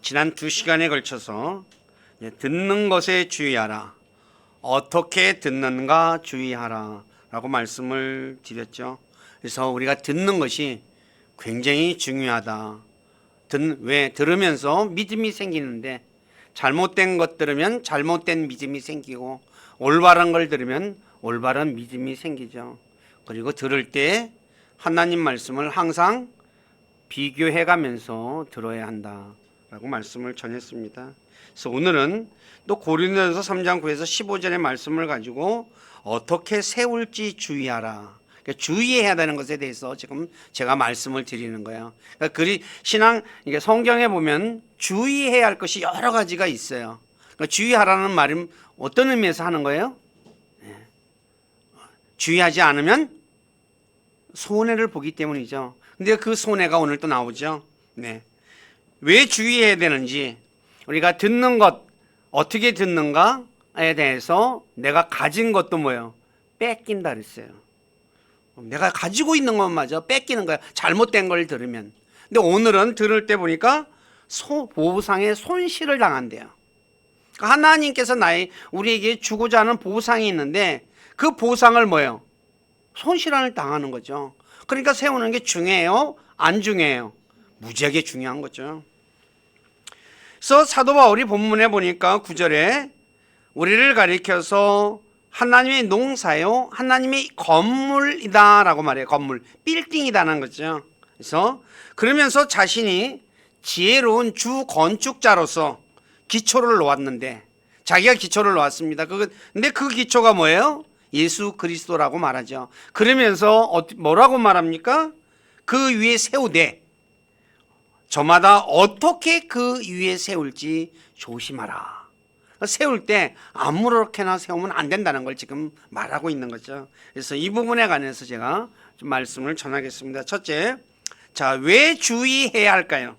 지난 2시간에 걸쳐서 듣는 것에 주의하라, 어떻게 듣는가 주의하라 라고 말씀을 드렸죠. 그래서 우리가 듣는 것이 굉장히 중요하다. 왜? 들으면서 믿음이 생기는데 잘못된 것 들으면 잘못된 믿음이 생기고 올바른 걸 들으면 올바른 믿음이 생기죠. 그리고 들을 때 하나님 말씀을 항상 비교해 가면서 들어야 한다라고 말씀을 전했습니다. 그래서 오늘은 또 고린도전서 3장 9에서 15절의 말씀을 가지고 어떻게 세울지 주의하라. 그러니까 주의해야 되는 것에 대해서 지금 제가 말씀을 드리는 거예요. 그러니까 신앙, 이게 성경에 보면 주의해야 할 것이 여러 가지가 있어요. 그러니까 주의하라는 말은 어떤 의미에서 하는 거예요? 주의하지 않으면 손해를 보기 때문이죠. 근데 그 손해가 오늘 또 나오죠. 왜 주의해야 되는지, 우리가 듣는 것, 어떻게 듣는가에 대해서 내가 가진 것도 뭐예요? 뺏긴다 그랬어요. 내가 가지고 있는 것마저 뺏기는 거야. 잘못된 걸 들으면. 근데 오늘은 들을 때 보니까 보상의 손실을 당한대요. 그러니까 하나님께서 우리에게 주고자 하는 보상이 있는데 그 보상을 뭐예요? 손실을 당하는 거죠. 그러니까 세우는 게 중요해요? 안 중요해요? 무지하게 중요한 거죠. 그래서 사도 바울이 본문에 보니까 9절에 우리를 가리켜서 하나님의 농사요, 하나님의 건물이다 라고 말해요. 건물, 빌딩이다는 거죠. 그래서 그러면서 자신이 지혜로운 주 건축자로서 기초를 놓았는데, 자기가 기초를 놓았습니다. 근데 그 기초가 뭐예요? 예수 그리스도라고 말하죠. 그러면서 뭐라고 말합니까? 그 위에 세우되 저마다 어떻게 그 위에 세울지 조심하라. 세울 때 아무렇게나 세우면 안 된다는 걸 지금 말하고 있는 거죠. 그래서 이 부분에 관해서 제가 좀 말씀을 전하겠습니다. 첫째, 자, 왜 주의해야 할까요?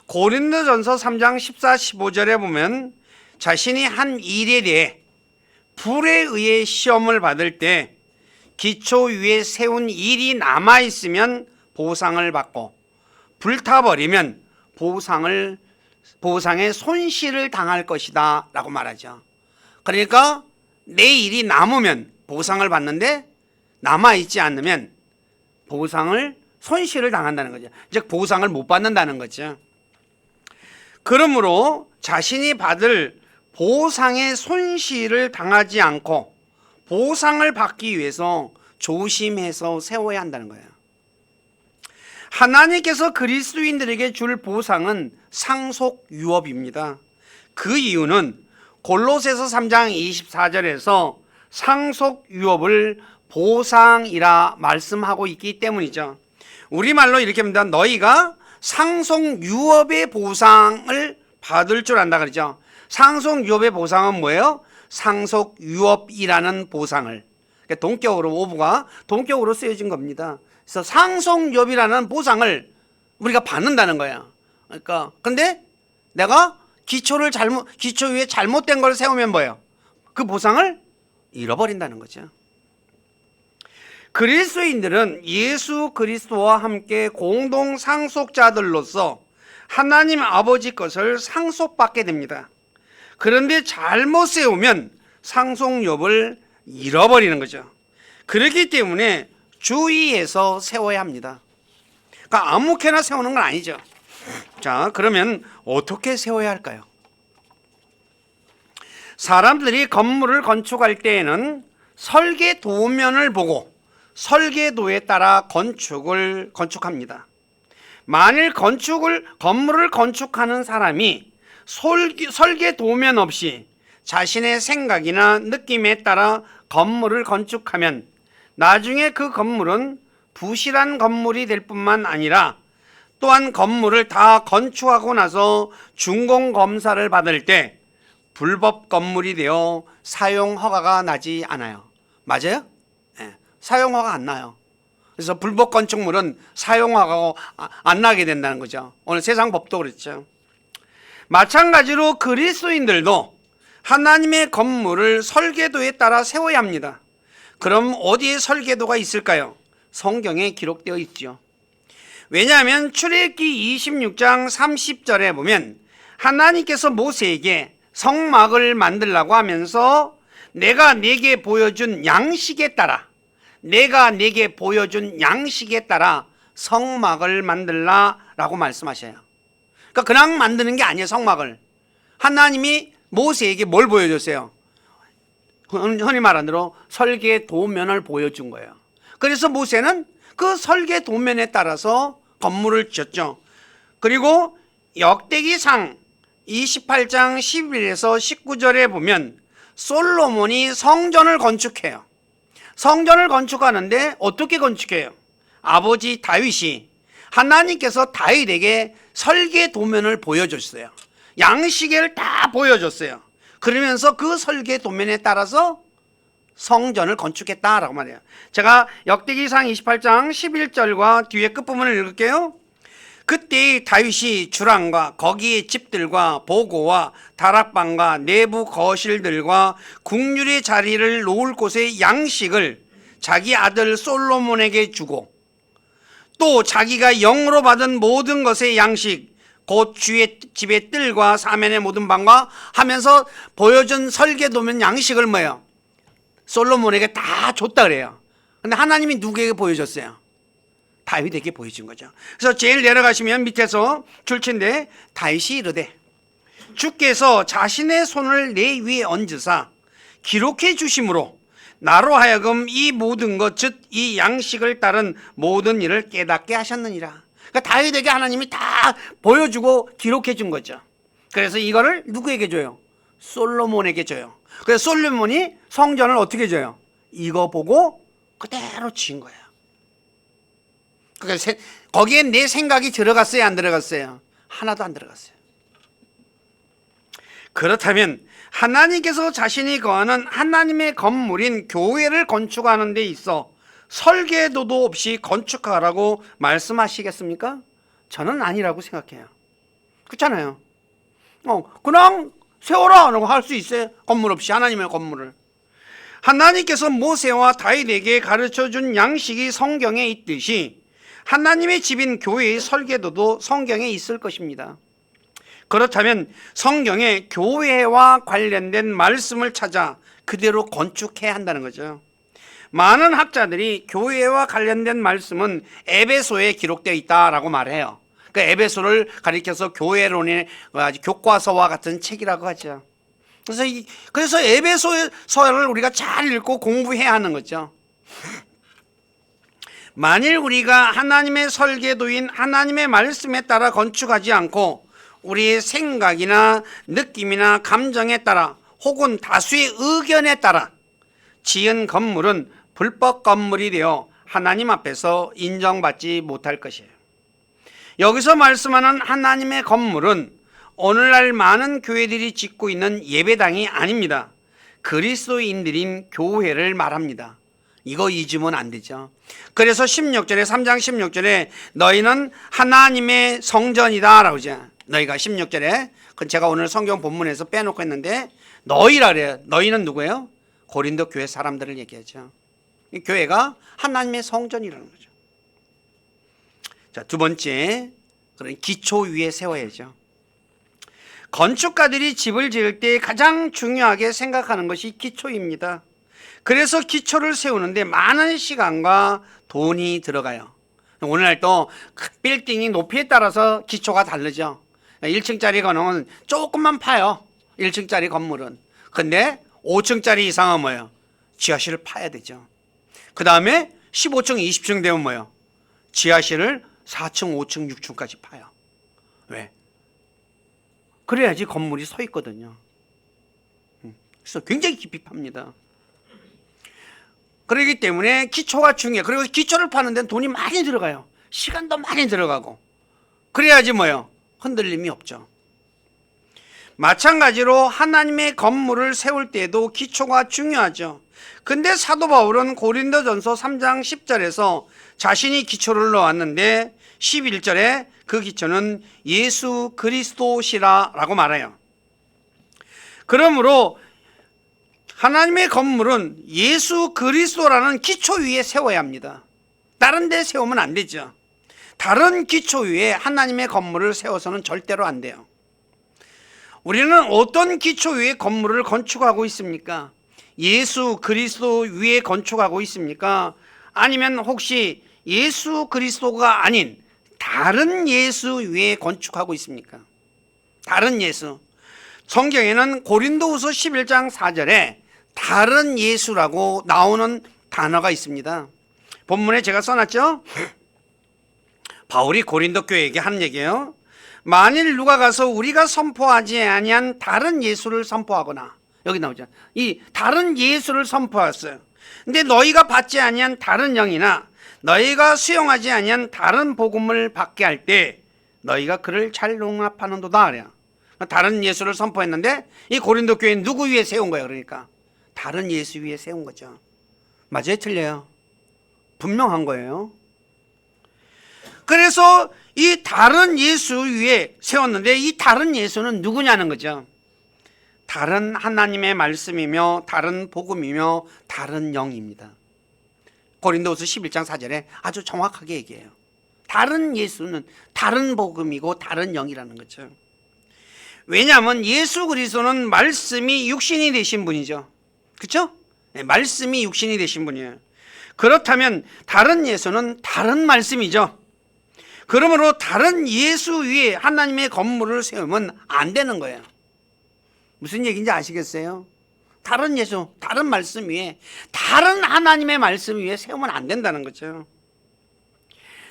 고린도전서 3장 14, 15절에 보면 자신이 한 일에 대해 불에 의해 시험을 받을 때 기초 위에 세운 일이 남아있으면 보상을 받고 불타버리면 보상의 손실을 당할 것이다 라고 말하죠. 그러니까 내 일이 남으면 보상을 받는데 남아있지 않으면 손실을 당한다는 거죠. 즉 보상을 못 받는다는 거죠. 그러므로 자신이 받을 보상의 손실을 당하지 않고 보상을 받기 위해서 조심해서 세워야 한다는 거예요. 하나님께서 그리스도인들에게 줄 보상은 상속 유업입니다. 그 이유는 골로새서 3장 24절에서 상속 유업을 보상이라 말씀하고 있기 때문이죠. 우리말로 이렇게 합니다. 너희가 상속 유업의 보상을 받을 줄 안다 그러죠. 상속 유업의 보상은 뭐예요? 상속 유업이라는 보상을, 그러니까 동격으로, 오브가 동격으로 쓰여진 겁니다. 그래서 상속 유업이라는 보상을 우리가 받는다는 거예요. 그러니까 근데 내가 기초 위에 잘못된 걸 세우면 뭐예요? 그 보상을 잃어버린다는 거죠. 그리스도인들은 예수 그리스도와 함께 공동 상속자들로서 하나님 아버지 것을 상속받게 됩니다. 그런데 잘못 세우면 상속유업을 잃어버리는 거죠. 그렇기 때문에 주의해서 세워야 합니다. 그러니까 아무렇게나 세우는 건 아니죠. 자, 그러면 어떻게 세워야 할까요? 사람들이 건물을 건축할 때에는 설계 도면을 보고 설계도에 따라 건축합니다. 만일 건물을 건축하는 사람이 설계 도면 없이 자신의 생각이나 느낌에 따라 건물을 건축하면 나중에 그 건물은 부실한 건물이 될 뿐만 아니라 또한 건물을 다 건축하고 나서 준공검사를 받을 때 불법 건물이 되어 사용 허가가 나지 않아요. 맞아요? 네, 사용 허가 안 나요. 그래서 불법 건축물은 사용 허가가 안 나게 된다는 거죠. 오늘 세상 법도 그렇죠. 마찬가지로 그리스도인들도 하나님의 건물을 설계도에 따라 세워야 합니다. 그럼 어디에 설계도가 있을까요? 성경에 기록되어 있죠. 왜냐하면 출애굽기 26장 30절에 보면 하나님께서 모세에게 성막을 만들라고 하면서 내가 내게 보여준 양식에 따라 성막을 만들라라고 말씀하셔요. 그러니까 그냥 만드는 게 아니에요. 성막을 하나님이 모세에게 뭘 보여줬어요? 흔히 말하는 대로 설계 도면을 보여준 거예요. 그래서 모세는 그 설계 도면에 따라서 건물을 지었죠. 그리고 역대기상 28장 11에서 19절에 보면 솔로몬이 성전을 건축해요. 성전을 건축하는데 어떻게 건축해요? 아버지 다윗이 하나님께서 다윗에게 설계 도면을 보여줬어요. 양식을 다 보여줬어요. 그러면서 그 설계 도면에 따라서 성전을 건축했다라고 말해요. 제가 역대기상 28장 11절과 뒤에 끝부분을 읽을게요. 그때 다윗이 주랑과 거기의 집들과 보고와 다락방과 내부 거실들과 국률의 자리를 놓을 곳의 양식을 자기 아들 솔로몬에게 주고 또 자기가 영으로 받은 모든 것의 양식 곧 주의 집의 뜰과 사면의 모든 방과 하면서 보여준 설계도면 양식을 뭐예요? 솔로몬에게 다 줬다 그래요. 근데 하나님이 누구에게 보여줬어요? 다윗에게 보여준 거죠. 그래서 제일 내려가시면 밑에서 줄치인데 다윗이 이르되 주께서 자신의 손을 내 위에 얹으사 기록해 주심으로 나로 하여금 이 모든 것 즉 이 양식을 따른 모든 일을 깨닫게 하셨느니라. 그러니까 다윗에게 하나님이 다 보여주고 기록해 준 거죠. 그래서 이거를 누구에게 줘요? 솔로몬에게 줘요. 그래서 솔로몬이 성전을 어떻게 줘요? 이거 보고 그대로 지은 거예요. 그러니까 거기에 내 생각이 들어갔어요? 안 들어갔어요? 하나도 안 들어갔어요. 그렇다면 하나님께서 자신이 거하는 하나님의 건물인 교회를 건축하는 데 있어 설계도도 없이 건축하라고 말씀하시겠습니까? 저는 아니라고 생각해요. 그렇잖아요. 그냥 세워라 라고 할 수 있어요. 건물 없이 하나님의 건물을. 하나님께서 모세와 다윗에게 가르쳐준 양식이 성경에 있듯이 하나님의 집인 교회의 설계도도 성경에 있을 것입니다. 그렇다면 성경에 교회와 관련된 말씀을 찾아 그대로 건축해야 한다는 거죠. 많은 학자들이 교회와 관련된 말씀은 에베소에 기록되어 있다라고 말해요. 그 에베소를 가리켜서 교회론의 교과서와 같은 책이라고 하죠. 그래서 에베소서를 우리가 잘 읽고 공부해야 하는 거죠. 만일 우리가 하나님의 설계도인 하나님의 말씀에 따라 건축하지 않고 우리의 생각이나 느낌이나 감정에 따라 혹은 다수의 의견에 따라 지은 건물은 불법 건물이 되어 하나님 앞에서 인정받지 못할 것이에요. 여기서 말씀하는 하나님의 건물은 오늘날 많은 교회들이 짓고 있는 예배당이 아닙니다. 그리스도인들인 교회를 말합니다. 이거 잊으면 안 되죠. 그래서 16절에 3장 16절에 너희는 하나님의 성전이다 라고 하죠. 너희가 16절에 그건 제가 오늘 성경 본문에서 빼놓고 했는데 너희라 그래요. 너희는 누구예요? 고린도 교회 사람들을 얘기하죠. 이 교회가 하나님의 성전이라는 거죠. 자, 두 번째, 그런 기초 위에 세워야죠. 건축가들이 집을 지을 때 가장 중요하게 생각하는 것이 기초입니다. 그래서 기초를 세우는데 많은 시간과 돈이 들어가요. 오늘날 또 빌딩이 높이에 따라서 기초가 다르죠. 1층짜리 건물은 조금만 파요. 1층짜리 건물은. 근데 5층짜리 이상은 뭐예요? 지하실을 파야 되죠. 그 다음에 15층, 20층 되면 뭐예요? 지하실을 4층, 5층, 6층까지 파요. 왜? 그래야지 건물이 서 있거든요. 그래서 굉장히 깊이 팝니다. 그렇기 때문에 기초가 중요해요. 그리고 기초를 파는 데는 돈이 많이 들어가요. 시간도 많이 들어가고. 그래야지 뭐예요? 흔들림이 없죠. 마찬가지로 하나님의 건물을 세울 때에도 기초가 중요하죠. 근데 사도 바울은 고린도전서 3장 10절에서 자신이 기초를 놓았는데 11절에 그 기초는 예수 그리스도시라라고 말해요. 그러므로 하나님의 건물은 예수 그리스도라는 기초 위에 세워야 합니다. 다른 데 세우면 안 되죠. 다른 기초 위에 하나님의 건물을 세워서는 절대로 안 돼요. 우리는 어떤 기초 위에 건물을 건축하고 있습니까? 예수 그리스도 위에 건축하고 있습니까? 아니면 혹시 예수 그리스도가 아닌 다른 예수 위에 건축하고 있습니까? 다른 예수. 성경에는 고린도후서 11장 4절에 다른 예수라고 나오는 단어가 있습니다. 본문에 제가 써놨죠? 바울이 고린도 교회에게 하는 얘기예요. 만일 누가 가서 우리가 선포하지 아니한 다른 예수를 선포하거나, 여기 나오죠. 이 다른 예수를 선포했어요. 근데 너희가 받지 아니한 다른 영이나 너희가 수용하지 아니한 다른 복음을 받게 할 때 너희가 그를 잘 용납하는도다. 그래요. 다른 예수를 선포했는데 이 고린도 교회는 누구 위에 세운 거예요? 그러니까 다른 예수 위에 세운 거죠. 맞아요? 틀려요? 분명한 거예요. 그래서 이 다른 예수 위에 세웠는데 이 다른 예수는 누구냐는 거죠. 다른 하나님의 말씀이며 다른 복음이며 다른 영입니다. 고린도후서 11장 4절에 아주 정확하게 얘기해요. 다른 예수는 다른 복음이고 다른 영이라는 거죠. 왜냐하면 예수 그리스도는 말씀이 육신이 되신 분이죠. 그렇죠? 네, 말씀이 육신이 되신 분이에요. 그렇다면 다른 예수는 다른 말씀이죠. 그러므로 다른 예수 위에 하나님의 건물을 세우면 안 되는 거예요. 무슨 얘기인지 아시겠어요? 다른 예수, 다른 말씀 위에, 다른 하나님의 말씀 위에 세우면 안 된다는 거죠.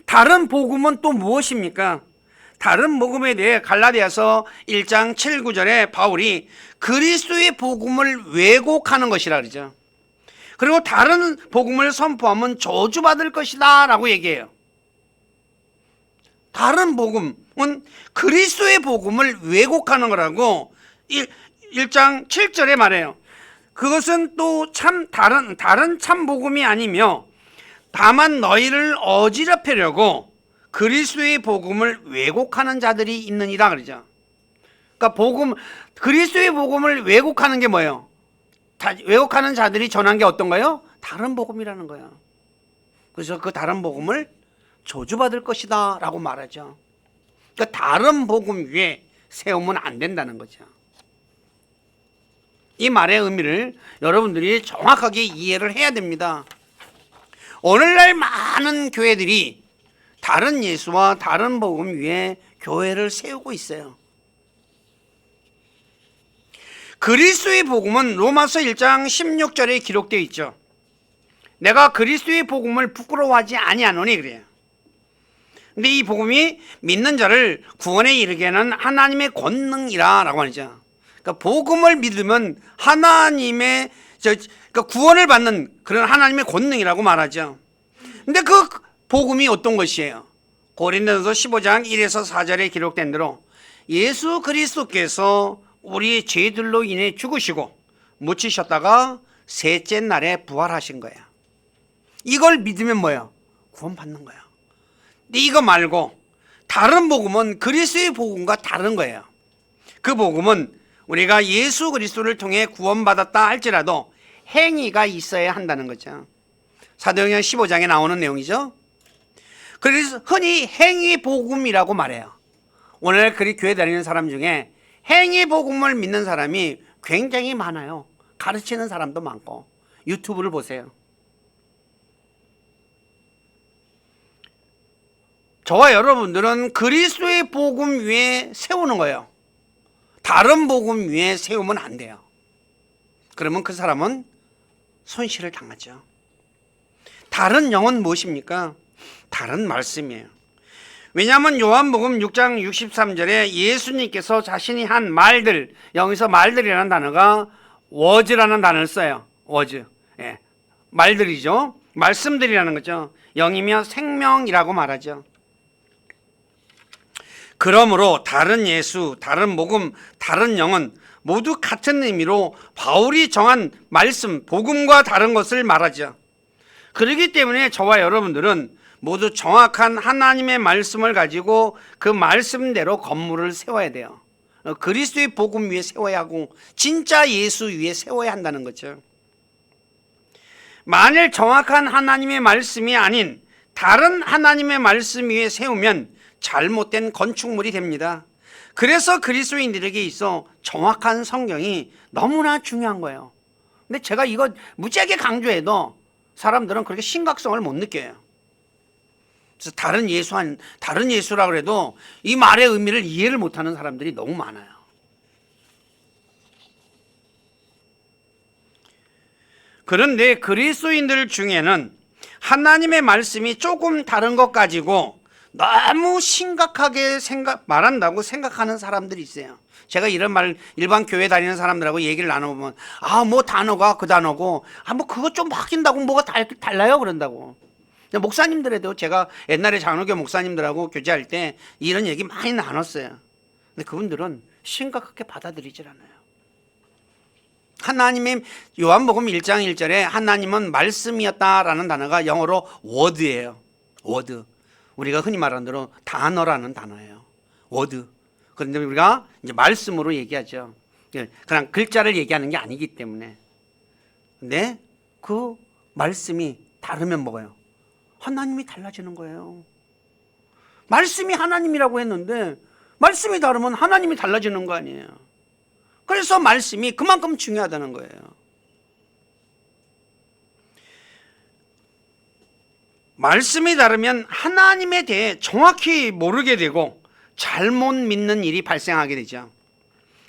다른 복음은 또 무엇입니까? 다른 복음에 대해 갈라디아서 1장 7, 9절에 바울이 그리스도의 복음을 왜곡하는 것이라 그러죠. 그리고 다른 복음을 선포하면 저주받을 것이다 라고 얘기해요. 다른 복음은 그리스도의 복음을 왜곡하는 거라고 1장 7절에 말해요. 그것은 또 다른 참 복음이 아니며 다만 너희를 어지럽히려고 그리스도의 복음을 왜곡하는 자들이 있느니라 그러죠. 그러니까 그리스도의 복음을 왜곡하는 게 뭐예요? 왜곡하는 자들이 전한 게 어떤 거예요? 다른 복음이라는 거예요. 그래서 그 다른 복음을 저주받을 것이다 라고 말하죠. 그러니까 다른 복음 위에 세우면 안 된다는 거죠. 이 말의 의미를 여러분들이 정확하게 이해를 해야 됩니다. 오늘날 많은 교회들이 다른 예수와 다른 복음 위에 교회를 세우고 있어요. 그리스도의 복음은 로마서 1장 16절에 기록되어 있죠. 내가 그리스도의 복음을 부끄러워하지 아니하노니 그래요. 근데 이 복음이 믿는 자를 구원에 이르게 하는 하나님의 권능이라 라고 하죠. 그러니까 복음을 믿으면 하나님의 그러니까 구원을 받는 그런 하나님의 권능이라고 말하죠. 근데 그 복음이 어떤 것이에요? 고린도전서 15장 1에서 4절에 기록된 대로 예수 그리스도께서 우리의 죄들로 인해 죽으시고 묻히셨다가 셋째 날에 부활하신 거예요. 이걸 믿으면 뭐예요? 구원받는 거예요. 근데 이거 말고 다른 복음은 그리스도의 복음과 다른 거예요. 그 복음은 우리가 예수 그리스도를 통해 구원받았다 할지라도 행위가 있어야 한다는 거죠. 사도행전 15장에 나오는 내용이죠. 그래서 흔히 행위 복음이라고 말해요. 오늘 교회 다니는 사람 중에 행위 복음을 믿는 사람이 굉장히 많아요. 가르치는 사람도 많고. 유튜브를 보세요. 저와 여러분들은 그리스도의 복음 위에 세우는 거예요. 다른 복음 위에 세우면 안 돼요. 그러면 그 사람은 손실을 당하죠. 다른 영은 무엇입니까? 다른 말씀이에요. 왜냐하면 요한복음 6장 63절에 예수님께서 자신이 한 말들, 여기서 말들이라는 단어가 워즈라는 단어를 써요. 워즈. 예. 말들이죠. 말씀들이라는 거죠. 영이며 생명이라고 말하죠. 그러므로 다른 예수, 다른 복음, 다른 영은 모두 같은 의미로 바울이 정한 말씀, 복음과 다른 것을 말하죠. 그렇기 때문에 저와 여러분들은 모두 정확한 하나님의 말씀을 가지고 그 말씀대로 건물을 세워야 돼요. 그리스도의 복음 위에 세워야 하고 진짜 예수 위에 세워야 한다는 거죠. 만일 정확한 하나님의 말씀이 아닌 다른 하나님의 말씀 위에 세우면 잘못된 건축물이 됩니다. 그래서 그리스도인들에게 있어 정확한 성경이 너무나 중요한 거예요. 근데 제가 이거 무지하게 강조해도 사람들은 그렇게 심각성을 못 느껴요. 그래서 다른 예수라고 해도 이 말의 의미를 이해를 못하는 사람들이 너무 많아요. 그런데 그리스도인들 중에는 하나님의 말씀이 조금 다른 것 가지고 너무 심각하게 말한다고 생각하는 사람들이 있어요. 제가 이런 말 일반 교회 다니는 사람들하고 얘기를 나눠보면 뭐 단어가 그 단어고 뭐 그거 좀 바뀐다고 뭐가 달라요 그런다고. 목사님들에도 제가 옛날에 장로교 목사님들하고 교제할 때 이런 얘기 많이 나눴어요. 근데 그분들은 심각하게 받아들이질 않아요. 하나님의 요한복음 1장 1절에 하나님은 말씀이었다라는 단어가 영어로 word예요. word. 우리가 흔히 말하는 대로 단어라는 단어예요. word. 그런데 우리가 이제 말씀으로 얘기하죠. 그냥 글자를 얘기하는 게 아니기 때문에. 근데 그 말씀이 다르면 뭐예요? 하나님이 달라지는 거예요. 말씀이 하나님이라고 했는데 말씀이 다르면 하나님이 달라지는 거 아니에요. 그래서 말씀이 그만큼 중요하다는 거예요. 말씀이 다르면 하나님에 대해 정확히 모르게 되고 잘못 믿는 일이 발생하게 되죠.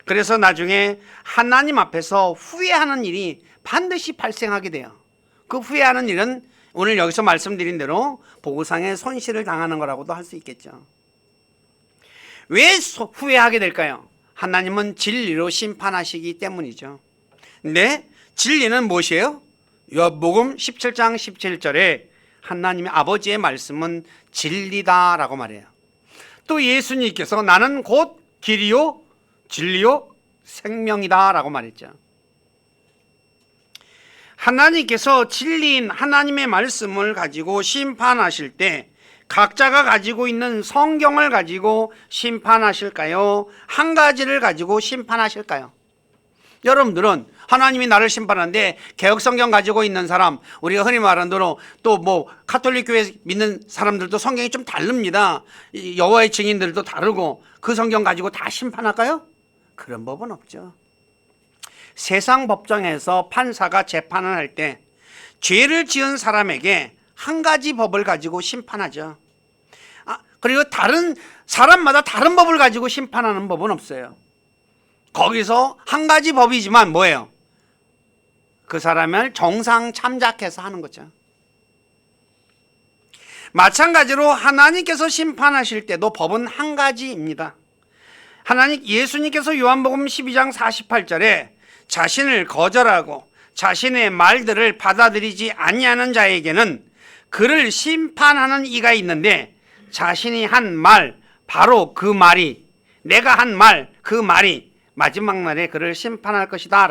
그래서 나중에 하나님 앞에서 후회하는 일이 반드시 발생하게 돼요. 그 후회하는 일은 오늘 여기서 말씀드린 대로 보고상의 손실을 당하는 거라고도 할 수 있겠죠. 왜 후회하게 될까요? 하나님은 진리로 심판하시기 때문이죠. 근데 진리는 무엇이에요? 요한복음 17장 17절에 하나님의 아버지의 말씀은 진리다라고 말해요. 또 예수님께서 나는 곧 길이요 진리요 생명이다라고 말했죠. 하나님께서 진리인 하나님의 말씀을 가지고 심판하실 때 각자가 가지고 있는 성경을 가지고 심판하실까요? 한 가지를 가지고 심판하실까요? 여러분들은 하나님이 나를 심판하는데 개혁성경 가지고 있는 사람, 우리가 흔히 말하는 대로 또 뭐 가톨릭 교회 믿는 사람들도 성경이 좀 다릅니다. 여호와의 증인들도 다르고 그 성경 가지고 다 심판할까요? 그런 법은 없죠. 세상 법정에서 판사가 재판을 할 때 죄를 지은 사람에게 한 가지 법을 가지고 심판하죠. 그리고 다른 사람마다 다른 법을 가지고 심판하는 법은 없어요. 거기서 한 가지 법이지만 뭐예요? 그 사람을 정상 참작해서 하는 거죠. 마찬가지로 하나님께서 심판하실 때도 법은 한 가지입니다. 예수님께서 요한복음 12장 48절에 자신을 거절하고 자신의 말들을 받아들이지 아니하는 자에게는 그를 심판하는 이가 있는데 자신이 한 말, 바로 그 말이, 내가 한 말, 그 말이 마지막 날에 그를 심판할 것이다.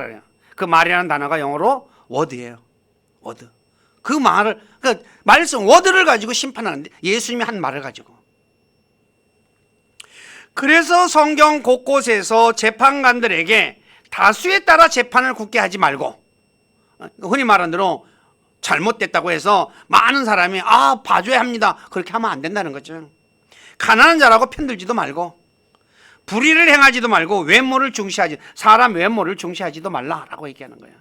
그 말이라는 단어가 영어로 word예요. word. 그 말을, 그 말씀, word를 가지고 심판하는데 예수님이 한 말을 가지고. 그래서 성경 곳곳에서 재판관들에게 다수에 따라 재판을 굳게 하지 말고, 흔히 말하는 대로 잘못됐다고 해서 많은 사람이 봐줘야 합니다. 그렇게 하면 안 된다는 거죠. 가난한 자라고 편들지도 말고 불의를 행하지도 말고 사람 외모를 중시하지도 말라라고 얘기하는 거예요.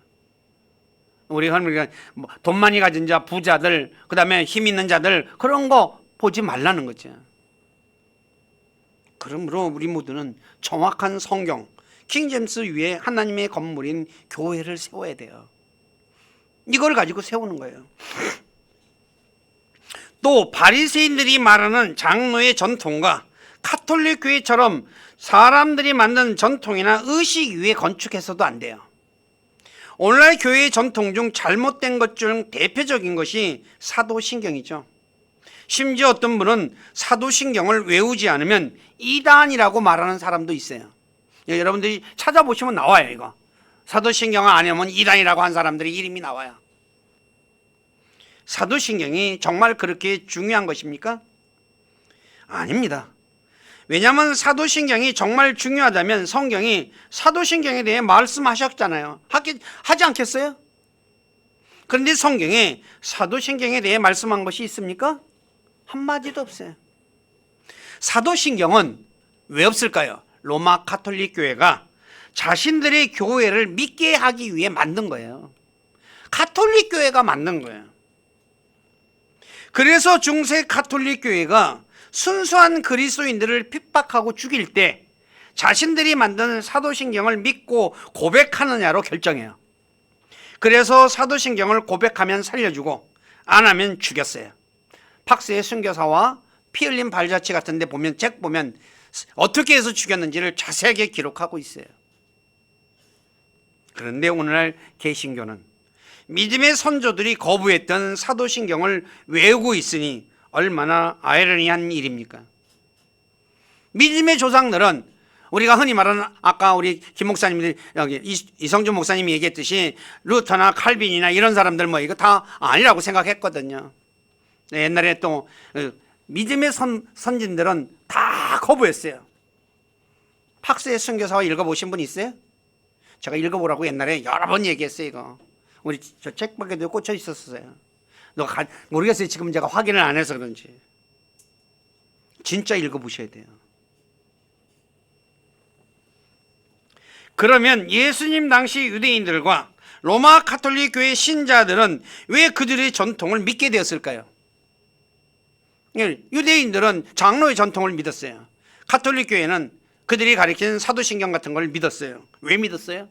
우리가 돈 많이 가진 자, 부자들, 그 다음에 힘 있는 자들 그런 거 보지 말라는 거죠. 그러므로 우리 모두는 정확한 성경, 킹제임스 위에 하나님의 건물인 교회를 세워야 돼요. 이걸 가지고 세우는 거예요. 또 바리새인들이 말하는 장로의 전통과 가톨릭 교회처럼 사람들이 만든 전통이나 의식 위에 건축해서도 안 돼요. 오늘날 교회의 전통 중 잘못된 것 중 대표적인 것이 사도신경이죠. 심지어 어떤 분은 사도신경을 외우지 않으면 이단이라고 말하는 사람도 있어요. 여러분들이 찾아보시면 나와요. 이거 사도신경을 안 외우면 이단이라고 한 사람들의 이름이 나와요. 사도신경이 정말 그렇게 중요한 것입니까? 아닙니다. 왜냐하면 사도신경이 정말 중요하다면 성경이 사도신경에 대해 말씀하셨잖아요. 하지 않겠어요? 그런데 성경에 사도신경에 대해 말씀한 것이 있습니까? 한마디도 없어요. 사도신경은 왜 없을까요? 로마 가톨릭 교회가 자신들의 교회를 믿게 하기 위해 만든 거예요. 가톨릭 교회가 만든 거예요. 그래서 중세 가톨릭 교회가 순수한 그리스도인들을 핍박하고 죽일 때 자신들이 만든 사도신경을 믿고 고백하느냐로 결정해요. 그래서 사도신경을 고백하면 살려주고 안 하면 죽였어요. 팍스의 순교사와 피 흘린 발자취 같은 데 보면, 책 보면 어떻게 해서 죽였는지를 자세하게 기록하고 있어요. 그런데 오늘날 개신교는 믿음의 선조들이 거부했던 사도신경을 외우고 있으니 얼마나 아이러니한 일입니까? 믿음의 조상들은 우리가 흔히 말하는, 아까 우리 김 목사님들, 여기 이성준 목사님이 얘기했듯이 루터나 칼빈이나 이런 사람들 뭐 이거 다 아니라고 생각했거든요. 옛날에 또 믿음의 선진들은 다 거부했어요. 팍스의 순교사와 읽어보신 분 있어요? 제가 읽어보라고 옛날에 여러 번 얘기했어요. 이거 우리 저 책밖에도 꽂혀 있었어요. 모르겠어요. 지금 제가 확인을 안 해서 그런지. 진짜 읽어보셔야 돼요. 그러면 예수님 당시 유대인들과 로마 가톨릭 교회 신자들은 왜 그들의 전통을 믿게 되었을까요? 유대인들은 장로의 전통을 믿었어요. 가톨릭 교회는 그들이 가르치는 사도신경 같은 걸 믿었어요. 왜 믿었어요?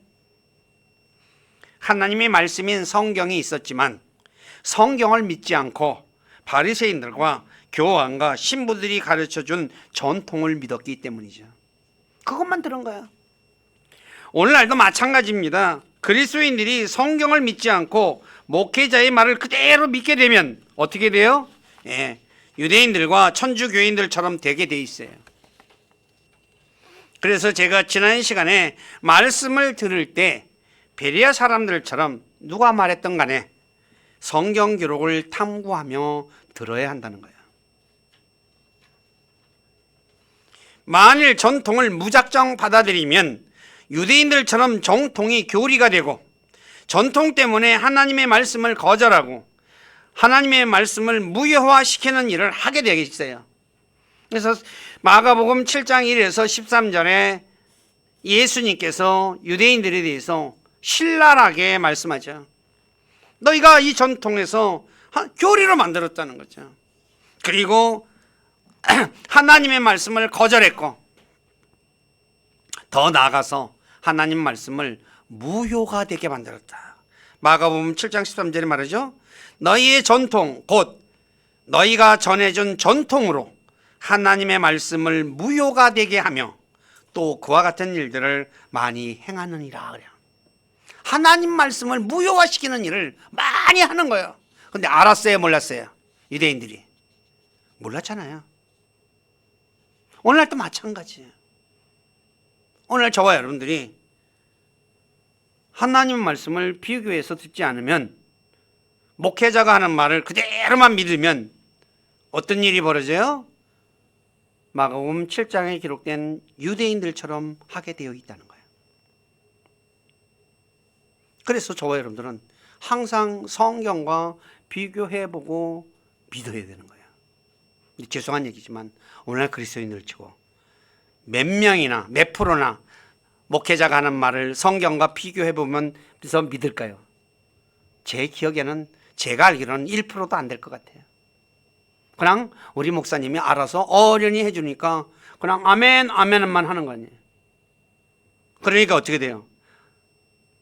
하나님의 말씀인 성경이 있었지만 성경을 믿지 않고 바리새인들과 교황과 신부들이 가르쳐준 전통을 믿었기 때문이죠. 그것만 들은 거야. 오늘날도 마찬가지입니다. 그리스도인들이 성경을 믿지 않고 목회자의 말을 그대로 믿게 되면 어떻게 돼요? 유대인들과 천주교인들처럼 되게 돼 있어요. 그래서 제가 지난 시간에 말씀을 들을 때 베레아 사람들처럼 누가 말했던 간에 성경 기록을 탐구하며 들어야 한다는 거예요. 만일 전통을 무작정 받아들이면 유대인들처럼 정통이 교리가 되고 전통 때문에 하나님의 말씀을 거절하고 하나님의 말씀을 무효화시키는 일을 하게 되겠어요. 그래서 마가복음 7장 1에서 13절에 예수님께서 유대인들에 대해서 신랄하게 말씀하죠. 너희가 이 전통에서 교리로 만들었다는 거죠. 그리고 하나님의 말씀을 거절했고 더 나아가서 하나님 말씀을 무효가 되게 만들었다. 마가복음 7장 13절에 말하죠. 너희의 전통 곧 너희가 전해준 전통으로 하나님의 말씀을 무효가 되게 하며 또 그와 같은 일들을 많이 행하느니라 그래요. 하나님 말씀을 무효화시키는 일을 많이 하는 거예요. 근데 알았어요, 몰랐어요? 유대인들이 몰랐잖아요. 오늘날도 마찬가지예요. 오늘 저와 여러분들이 하나님 말씀을 비교해서 듣지 않으면, 목회자가 하는 말을 그대로만 믿으면 어떤 일이 벌어져요? 마가복음 7장에 기록된 유대인들처럼 하게 되어 있다는 거예요. 그래서 저와 여러분들은 항상 성경과 비교해보고 믿어야 되는 거예요. 죄송한 얘기지만 오늘날 그리스도인들 치고 몇 명이나 몇 프로나 목회자가 하는 말을 성경과 비교해보면 그래서 믿을까요? 제 기억에는, 제가 알기로는 1%도 안 될 것 같아요. 그냥 우리 목사님이 알아서 어련히 해주니까 그냥 아멘 아멘만 하는 거 아니에요. 그러니까 어떻게 돼요?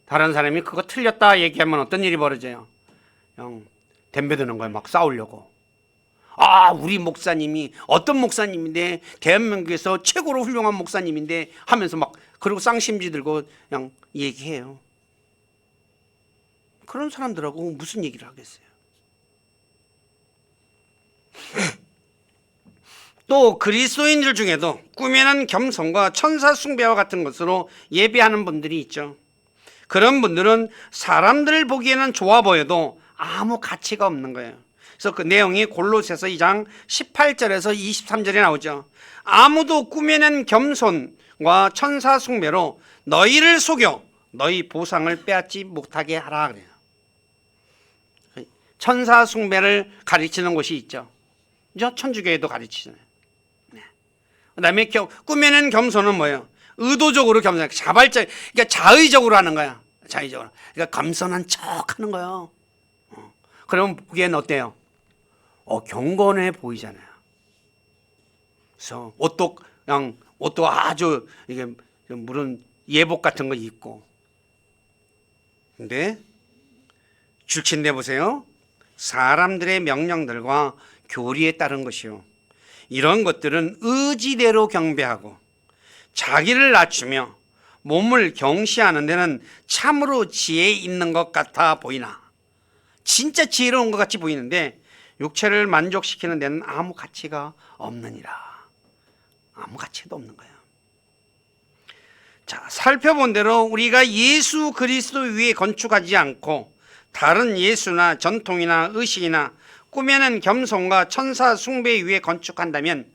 다른 사람이 그거 틀렸다 얘기하면 어떤 일이 벌어져요? 그냥 덤벼드는 거예요. 막 싸우려고. 우리 목사님이 어떤 목사님인데, 대한민국에서 최고로 훌륭한 목사님인데 하면서 막 그리고 쌍심지 들고 그냥 얘기해요. 그런 사람들하고 무슨 얘기를 하겠어요? 또 그리스도인들 중에도 꾸며낸 겸손과 천사 숭배와 같은 것으로 예배하는 분들이 있죠. 그런 분들은 사람들 보기에는 좋아 보여도 아무 가치가 없는 거예요. 그래서 그 내용이 골로새서 2장 18절에서 23절에 나오죠. 아무도 꾸며낸 겸손과 천사 숭배로 너희를 속여 너희 보상을 빼앗지 못하게 하라 그래요. 천사 숭배를 가르치는 곳이 있죠. 천주교에도 가르치잖아요. 그 다음에 꾸며낸 겸손은 뭐예요? 의도적으로 겸손, 자발적, 그러니까 자의적으로 하는 거야. 자의적으로. 그러니까 겸손한 척 하는 거예요. 그러면 보기엔 어때요? 경건해 보이잖아요. 그래서 옷도 아주 이게 물론 예복 같은 거 입고. 근데 줄친데 보세요. 사람들의 명령들과 교리에 따른 것이요. 이런 것들은 의지대로 경배하고 자기를 낮추며 몸을 경시하는 데는 참으로 지혜 있는 것 같아 보이나, 진짜 지혜로운 것 같이 보이는데 육체를 만족시키는 데는 아무 가치가 없느니라. 아무 가치도 없는 거야. 자, 살펴본 대로 우리가 예수 그리스도 위에 건축하지 않고 다른 예수나 전통이나 의식이나 꾸며낸 겸손과 천사 숭배 위에 건축한다면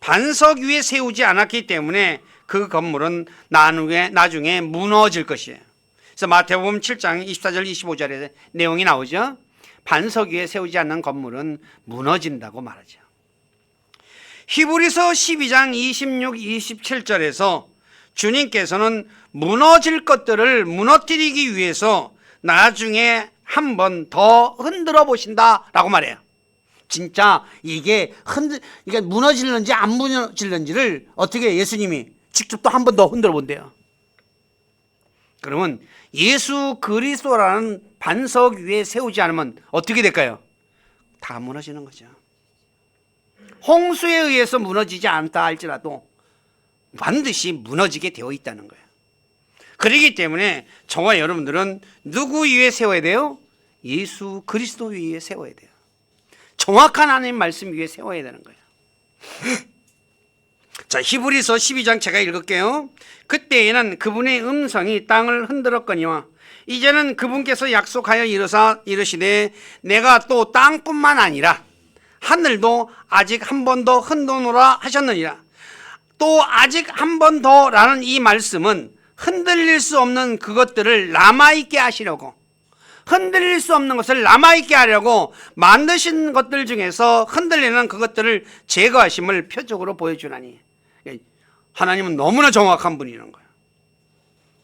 반석 위에 세우지 않았기 때문에 그 건물은 나중에 무너질 것이에요. 그래서 마태복음 7장 24절 25절에 내용이 나오죠. 반석 위에 세우지 않는 건물은 무너진다고 말하죠. 히브리서 12장 26, 27절에서 주님께서는 무너질 것들을 무너뜨리기 위해서 나중에 한 번 더 흔들어 보신다라고 말해요. 진짜 이게 무너질는지 안 무너질는지를 어떻게 예수님이 직접 또 한 번 더 흔들어 본대요. 그러면 예수 그리스도라는 반석 위에 세우지 않으면 어떻게 될까요? 다 무너지는 거죠. 홍수에 의해서 무너지지 않다 할지라도 반드시 무너지게 되어 있다는 거예요. 그렇기 때문에 저와 여러분들은 누구 위에 세워야 돼요? 예수 그리스도 위에 세워야 돼요. 정확한 하나님 말씀 위에 세워야 되는 거예요. 자, 히브리서 12장 제가 읽을게요. 그때에는 그분의 음성이 땅을 흔들었거니와 이제는 그분께서 약속하여 이르시되 내가 또 땅뿐만 아니라 하늘도 아직 한 번 더 흔드노라 하셨느니라. 또 아직 한 번 더라는 이 말씀은 흔들릴 수 없는 그것들을 남아있게 하시려고, 흔들릴 수 없는 것을 남아있게 하려고 만드신 것들 중에서 흔들리는 그것들을 제거하심을 표적으로 보여주나니. 하나님은 너무나 정확한 분이라는 거예요.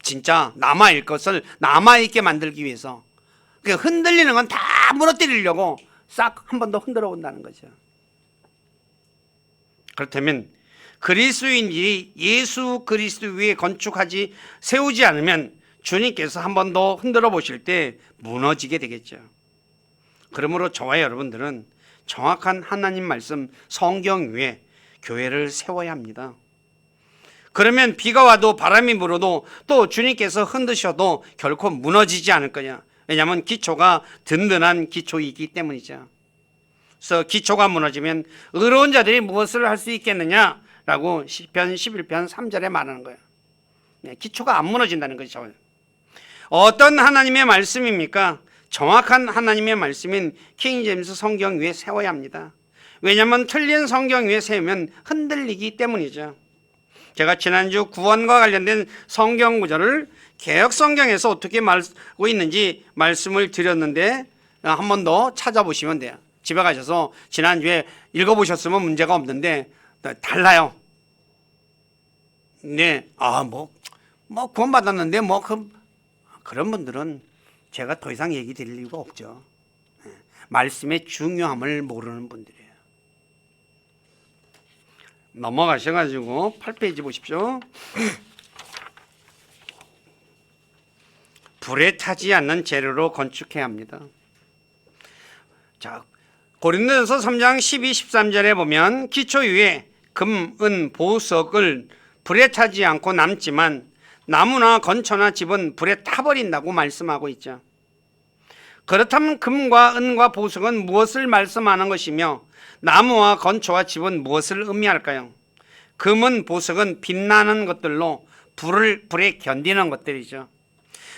진짜 남아있을 것을 남아있게 만들기 위해서 흔들리는 건 다 무너뜨리려고 싹 한 번 더 흔들어 본다는 거죠. 그렇다면 그리스도인이 예수 그리스도 위에 세우지 않으면 주님께서 한 번 더 흔들어 보실 때 무너지게 되겠죠. 그러므로 저와 여러분들은 정확한 하나님 말씀 성경 위에 교회를 세워야 합니다. 그러면 비가 와도 바람이 불어도 또 주님께서 흔드셔도 결코 무너지지 않을 거냐. 왜냐하면 기초가 든든한 기초이기 때문이죠. 그래서 기초가 무너지면 의로운 자들이 무엇을 할 수 있겠느냐라고 시편 11편 3절에 말하는 거예요. 기초가 안 무너진다는 거죠. 어떤 하나님의 말씀입니까? 정확한 하나님의 말씀인 킹제임스 성경 위에 세워야 합니다. 왜냐하면 틀린 성경 위에 세우면 흔들리기 때문이죠. 제가 지난주 구원과 관련된 성경 구절을 개역 성경에서 어떻게 말하고 있는지 말씀을 드렸는데 한 번 더 찾아보시면 돼요. 집에 가셔서 지난주에 읽어보셨으면 문제가 없는데 달라요. 네, 구원 받았는데 그런 분들은 제가 더 이상 얘기 드릴 이유가 없죠. 말씀의 중요함을 모르는 분들이에요. 넘어가셔가지고 8페이지 보십시오. 불에 타지 않는 재료로 건축해야 합니다. 자, 고린도전서 3장 12, 13절에 보면 기초 위에 금, 은, 보석을 불에 타지 않고 남지만 나무나 건초나 집은 불에 타버린다고 말씀하고 있죠. 그렇다면 금과 은과 보석은 무엇을 말씀하는 것이며 나무와 건초와 집은 무엇을 의미할까요? 금은 보석은 빛나는 것들로 불에 견디는 것들이죠.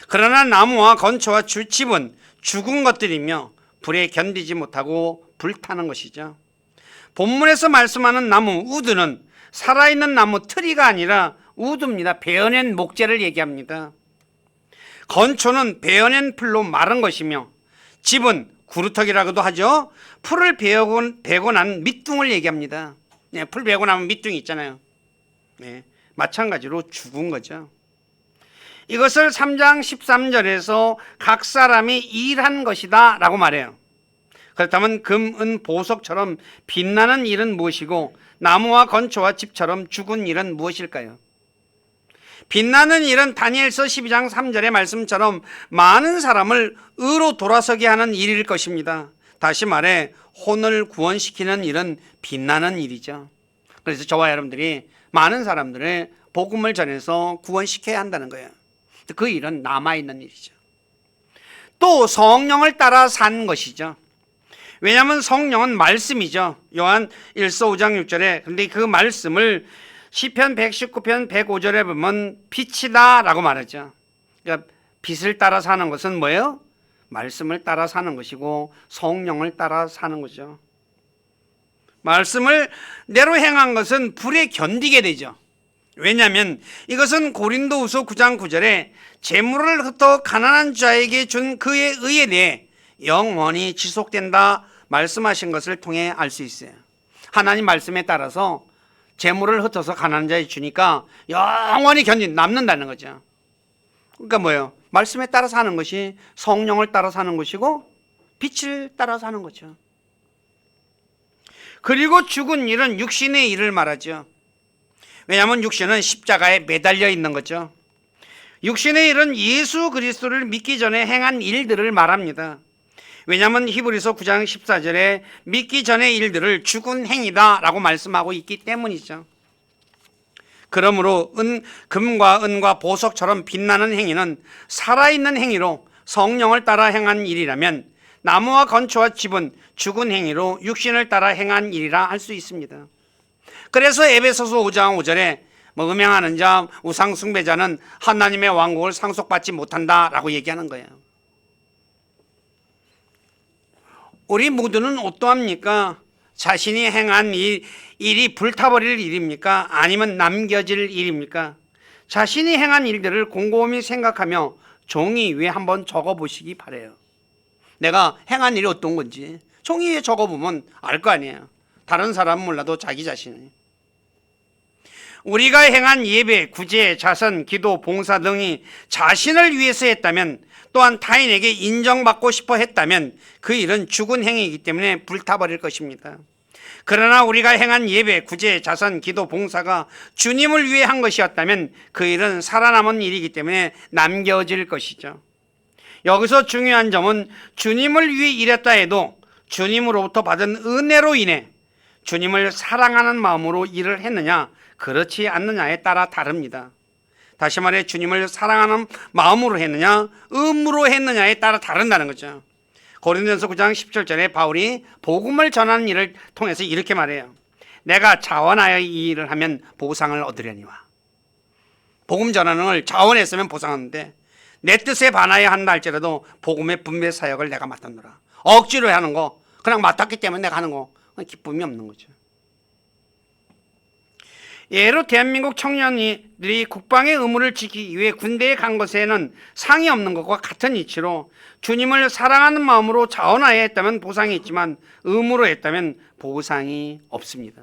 그러나 나무와 건초와 집은 죽은 것들이며 불에 견디지 못하고 불타는 것이죠. 본문에서 말씀하는 나무 우드는 살아있는 나무 트리가 아니라 우드입니다. 베어낸 목재를 얘기합니다. 건초는 베어낸 풀로 마른 것이며 집은 구루터기라고도 하죠. 풀을 베고 난 밑둥을 얘기합니다. 풀 베고 나면 밑둥이 있잖아요. 마찬가지로 죽은 거죠. 이것을 3장 13절에서 각 사람이 일한 것이다 라고 말해요. 그렇다면 금, 은, 보석처럼 빛나는 일은 무엇이고 나무와 건초와 집처럼 죽은 일은 무엇일까요? 빛나는 일은 다니엘서 12장 3절의 말씀처럼 많은 사람을 의로 돌아서게 하는 일일 것입니다. 다시 말해 혼을 구원시키는 일은 빛나는 일이죠. 그래서 저와 여러분들이 많은 사람들의 복음을 전해서 구원시켜야 한다는 거예요. 그 일은 남아있는 일이죠. 또 성령을 따라 산 것이죠. 왜냐하면 성령은 말씀이죠. 요한 1서 5장 6절에 근데 그 말씀을 시편 119편 105절에 보면 빛이다 라고 말하죠. 그러니까 빛을 따라 사는 것은 뭐예요? 말씀을 따라 사는 것이고 성령을 따라 사는 거죠. 말씀을 내로 행한 것은 불에 견디게 되죠. 왜냐하면 이것은 고린도후서 9장 9절에 재물을 흩어 가난한 자에게 준 그의 의에 대해 영원히 지속된다 말씀하신 것을 통해 알 수 있어요. 하나님 말씀에 따라서 재물을 흩어서 가난한 자에 주니까 영원히 남는다는 거죠. 그러니까 뭐예요? 말씀에 따라 사는 것이 성령을 따라 사는 것이고 빛을 따라 사는 거죠. 그리고 죽은 일은 육신의 일을 말하죠. 왜냐하면 육신은 십자가에 매달려 있는 거죠. 육신의 일은 예수 그리스도를 믿기 전에 행한 일들을 말합니다. 왜냐하면 히브리서 9장 14절에 믿기 전의 일들을 죽은 행위다 라고 말씀하고 있기 때문이죠. 그러므로 금과 은과 보석처럼 빛나는 행위는 살아있는 행위로 성령을 따라 행한 일이라면 나무와 건초와 집은 죽은 행위로 육신을 따라 행한 일이라 할 수 있습니다. 그래서 에베소서 5장 5절에 음행하는 자, 우상 숭배자는 하나님의 왕국을 상속받지 못한다라고 얘기하는 거예요. 우리 모두는 어떠합니까? 자신이 행한 일이 불타버릴 일입니까? 아니면 남겨질 일입니까? 자신이 행한 일들을 곰곰이 생각하며 종이 위에 한번 적어보시기 바라요. 내가 행한 일이 어떤 건지 종이 위에 적어보면 알 거 아니에요. 다른 사람은 몰라도 자기 자신이. 우리가 행한 예배, 구제, 자선, 기도, 봉사 등이 자신을 위해서 했다면 또한 타인에게 인정받고 싶어 했다면 그 일은 죽은 행위이기 때문에 불타버릴 것입니다. 그러나 우리가 행한 예배, 구제, 자선, 기도, 봉사가 주님을 위해 한 것이었다면 그 일은 살아남은 일이기 때문에 남겨질 것이죠. 여기서 중요한 점은 주님을 위해 일했다 해도 주님으로부터 받은 은혜로 인해 주님을 사랑하는 마음으로 일을 했느냐 그렇지 않느냐에 따라 다릅니다. 다시 말해 주님을 사랑하는 마음으로 했느냐 의무로 했느냐에 따라 다른다는 거죠. 고린도전서 9장 17절에 바울이 복음을 전하는 일을 통해서 이렇게 말해요. 내가 자원하여 이 일을 하면 보상을 얻으려니와. 복음 전하는 걸 자원했으면 보상하는데 내 뜻에 반하여 한다 할지라도 복음의 분배 사역을 내가 맡았노라. 억지로 하는 거 그냥 맡았기 때문에 내가 하는 거 기쁨이 없는 거죠. 예로 대한민국 청년들이 국방의 의무를 지키기 위해 군대에 간 것에는 상이 없는 것과 같은 이치로 주님을 사랑하는 마음으로 자원하여 했다면 보상이 있지만 의무로 했다면 보상이 없습니다.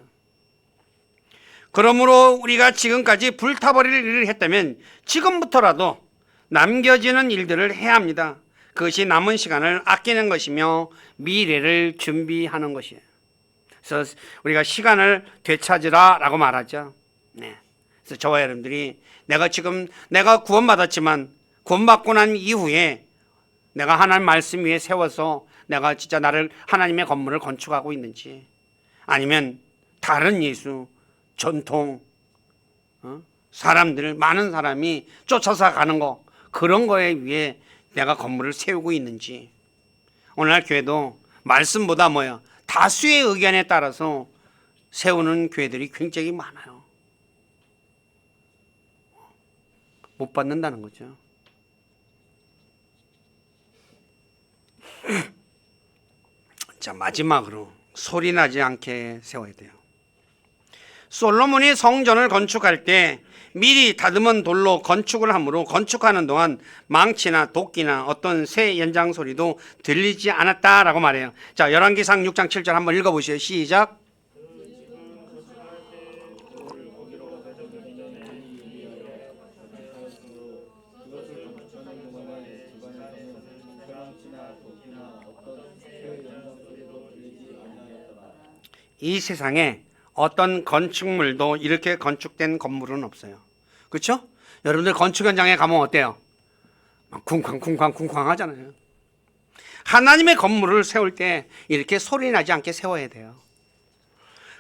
그러므로 우리가 지금까지 불타버릴 일을 했다면 지금부터라도 남겨지는 일들을 해야 합니다. 그것이 남은 시간을 아끼는 것이며 미래를 준비하는 것이에요. 그래서 우리가 시간을 되찾으라 라고 말하죠. 네. 그래서 저와 여러분들이 내가 구원받았지만 구원받고 난 이후에 내가 하나님 말씀 위에 세워서 내가 진짜 나를 하나님의 건물을 건축하고 있는지 아니면 다른 예수, 전통, 사람들, 많은 사람이 쫓아서 가는 거 그런 거에 위해 내가 건물을 세우고 있는지 오늘날 교회도 말씀보다 다수의 의견에 따라서 세우는 교회들이 굉장히 많아요. 못 받는다는 거죠. 자, 마지막으로 소리 나지 않게 세워야 돼요. 솔로몬이 성전을 건축할 때 미리 다듬은 돌로 건축을 하므로 건축하는 동안 망치나 도끼나 어떤 새 연장 소리도 들리지 않았다라고 말해요. 자, 열왕기상 6장 7절 한번 읽어보시죠. 시작. 이 세상에 어떤 건축물도 이렇게 건축된 건물은 없어요. 그렇죠? 여러분들 건축 현장에 가면 어때요? 막 쿵쾅쿵쾅 하잖아요. 하나님의 건물을 세울 때 이렇게 소리 나지 않게 세워야 돼요.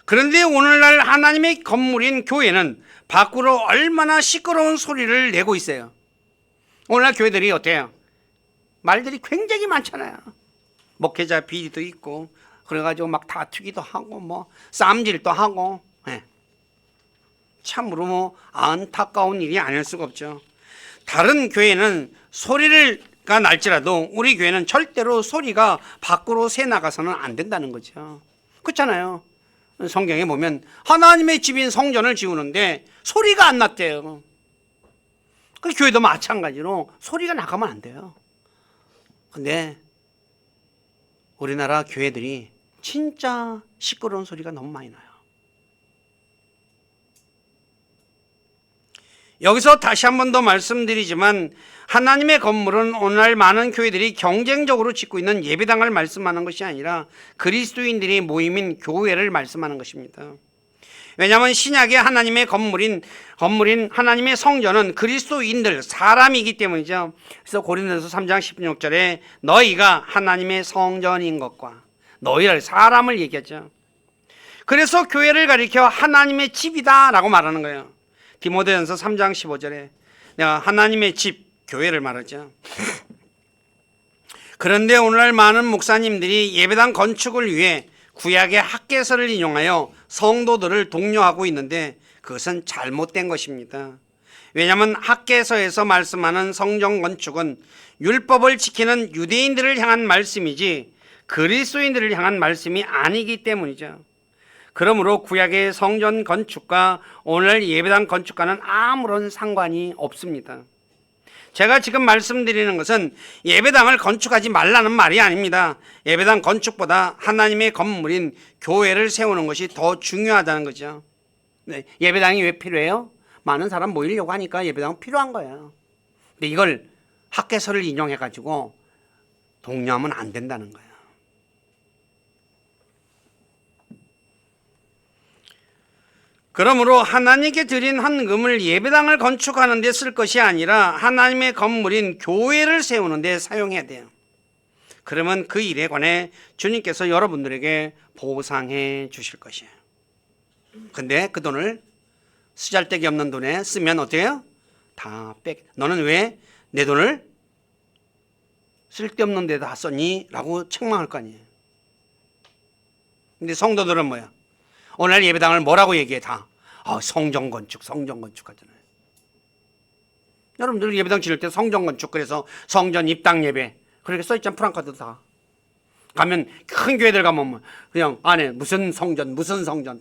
그런데 오늘날 하나님의 건물인 교회는 밖으로 얼마나 시끄러운 소리를 내고 있어요. 오늘날 교회들이 어때요? 말들이 굉장히 많잖아요. 목회자 비리도 있고 그래가지고 막 다투기도 하고 뭐 쌈질도 하고. 참으로 뭐 안타까운 일이 아닐 수가 없죠. 다른 교회는 소리가 날지라도 우리 교회는 절대로 소리가 밖으로 새 나가서는 안 된다는 거죠. 그렇잖아요. 성경에 보면 하나님의 집인 성전을 지우는데 소리가 안 났대요. 그 교회도 마찬가지로 소리가 나가면 안 돼요. 근데 우리나라 교회들이 진짜 시끄러운 소리가 너무 많이 나요. 여기서 다시 한 번 더 말씀드리지만 하나님의 건물은 오늘날 많은 교회들이 경쟁적으로 짓고 있는 예배당을 말씀하는 것이 아니라 그리스도인들이 모임인 교회를 말씀하는 것입니다. 왜냐하면 신약의 하나님의 건물인 하나님의 성전은 그리스도인들 사람이기 때문이죠. 그래서 고린도서 3장 16절에 너희가 하나님의 성전인 것과 너희를 사람을 얘기하죠. 그래서 교회를 가리켜 하나님의 집이다 라고 말하는 거예요. 디모데전서 3장 15절에 내가 하나님의 집, 교회를 말하죠. 그런데 오늘날 많은 목사님들이 예배당 건축을 위해 구약의 학개서를 인용하여 성도들을 독려하고 있는데 그것은 잘못된 것입니다. 왜냐하면 학개서에서 말씀하는 성전 건축은 율법을 지키는 유대인들을 향한 말씀이지 그리스도인들을 향한 말씀이 아니기 때문이죠. 그러므로 구약의 성전 건축과 오늘 예배당 건축과는 아무런 상관이 없습니다. 제가 지금 말씀드리는 것은 예배당을 건축하지 말라는 말이 아닙니다. 예배당 건축보다 하나님의 건물인 교회를 세우는 것이 더 중요하다는 거죠. 네, 예배당이 왜 필요해요? 많은 사람 모이려고 하니까 예배당 필요한 거예요. 근데 이걸 학개서를 인용해가지고 독려하면 안 된다는 거예요. 그러므로 하나님께 드린 헌금을 예배당을 건축하는 데 쓸 것이 아니라 하나님의 건물인 교회를 세우는 데 사용해야 돼요. 그러면 그 일에 관해 주님께서 여러분들에게 보상해 주실 것이에요. 근데 그 돈을 쓰잘데기 없는 돈에 쓰면 어떻게 해요? 다 너는 왜 내 돈을 쓸데없는 데다 썼니? 라고 책망할 거 아니에요. 근데 성도들은 뭐야? 오늘 예배당을 뭐라고 얘기해 다? 성전 건축 하잖아요. 여러분들 예배당 지을 때 성전 건축 그래서 성전 입당 예배 그렇게 써있잖아요. 프랑카드 다. 가면 큰 교회들 가면 그냥 안에 무슨 성전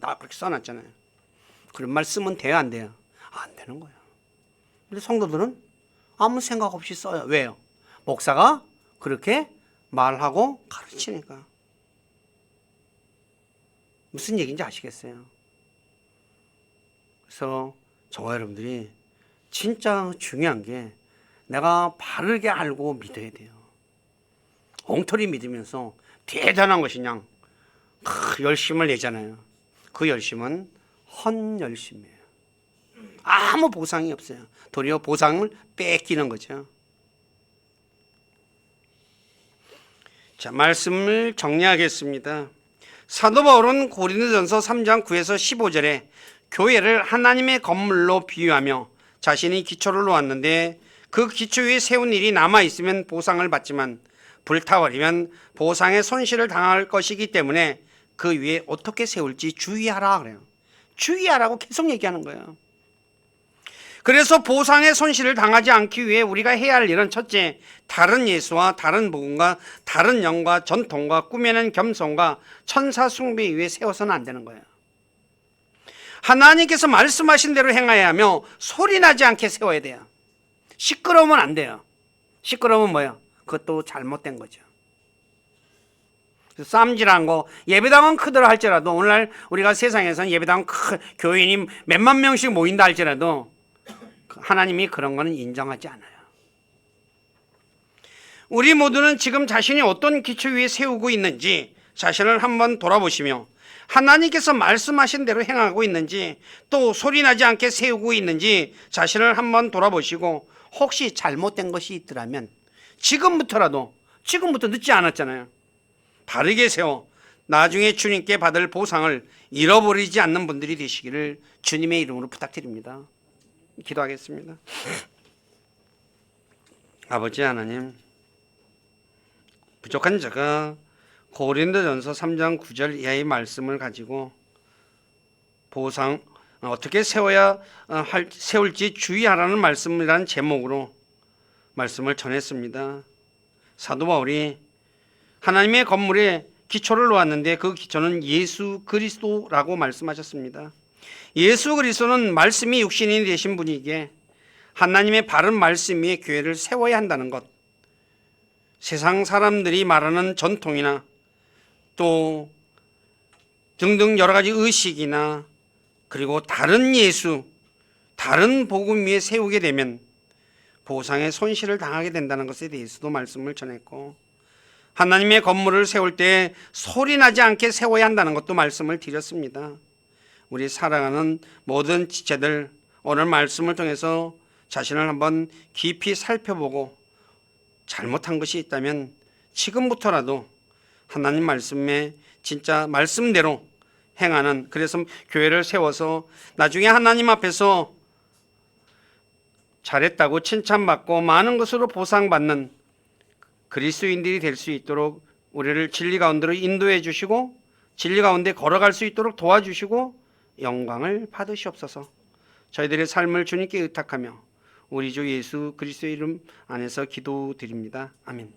다 그렇게 써놨잖아요. 그런 말 쓰면 돼요 안 돼요? 안 되는 거예요. 근데 성도들은 아무 생각 없이 써요. 왜요? 목사가 그렇게 말하고 가르치니까. 무슨 얘기인지 아시겠어요? 그래서 저와 여러분들이 진짜 중요한 게 내가 바르게 알고 믿어야 돼요. 엉터리 믿으면서 대단한 것이 그냥 열심을 내잖아요. 그 열심은 헛 열심이에요. 아무 보상이 없어요. 도리어 보상을 뺏기는 거죠. 자, 말씀을 정리하겠습니다. 사도 바울은 고린도전서 3장 9에서 15절에 교회를 하나님의 건물로 비유하며 자신이 기초를 놓았는데 그 기초 위에 세운 일이 남아있으면 보상을 받지만 불타버리면 보상의 손실을 당할 것이기 때문에 그 위에 어떻게 세울지 주의하라 그래요. 주의하라고 계속 얘기하는 거예요. 그래서 보상의 손실을 당하지 않기 위해 우리가 해야 할 일은 첫째, 다른 예수와 다른 복음과 다른 영과 전통과 꾸며낸 겸손과 천사 숭배 위에 세워서는 안 되는 거예요. 하나님께서 말씀하신 대로 행해야 하며 소리 나지 않게 세워야 돼요. 시끄러우면 안 돼요. 시끄러우면 뭐예요? 그것도 잘못된 거죠. 쌈질한 거 예배당은 크더라 할지라도 오늘날 우리가 세상에서는 예배당 교인이 몇만 명씩 모인다 할지라도 하나님이 그런 거는 인정하지 않아요. 우리 모두는 지금 자신이 어떤 기초 위에 세우고 있는지 자신을 한번 돌아보시며 하나님께서 말씀하신 대로 행하고 있는지, 또 소리나지 않게 세우고 있는지 자신을 한번 돌아보시고, 혹시 잘못된 것이 있더라면 지금부터 늦지 않았잖아요. 바르게 세워 나중에 주님께 받을 보상을 잃어버리지 않는 분들이 되시기를 주님의 이름으로 부탁드립니다. 기도하겠습니다. 아버지 하나님, 부족한 자가 고린도전서 3장 9절 이하의 말씀을 가지고 보상 어떻게 세울지 주의하라는 말씀이라는 제목으로 말씀을 전했습니다. 사도 바울이 하나님의 건물에 기초를 놓았는데 그 기초는 예수 그리스도라고 말씀하셨습니다. 예수 그리스도는 말씀이 육신이 되신 분이기에 하나님의 바른 말씀 위에 교회를 세워야 한다는 것, 세상 사람들이 말하는 전통이나 또 등등 여러 가지 의식이나 그리고 다른 예수, 다른 복음 위에 세우게 되면 보상의 손실을 당하게 된다는 것에 대해서도 말씀을 전했고, 하나님의 건물을 세울 때 소리나지 않게 세워야 한다는 것도 말씀을 드렸습니다. 우리 사랑하는 모든 지체들, 오늘 말씀을 통해서 자신을 한번 깊이 살펴보고 잘못한 것이 있다면 지금부터라도 하나님 말씀에 진짜 말씀대로 행하는, 그래서 교회를 세워서 나중에 하나님 앞에서 잘했다고 칭찬받고 많은 것으로 보상받는 그리스도인들이 될 수 있도록 우리를 진리 가운데로 인도해 주시고 진리 가운데 걸어갈 수 있도록 도와주시고 영광을 받으시옵소서. 저희들의 삶을 주님께 의탁하며 우리 주 예수 그리스도의 이름 안에서 기도드립니다. 아멘.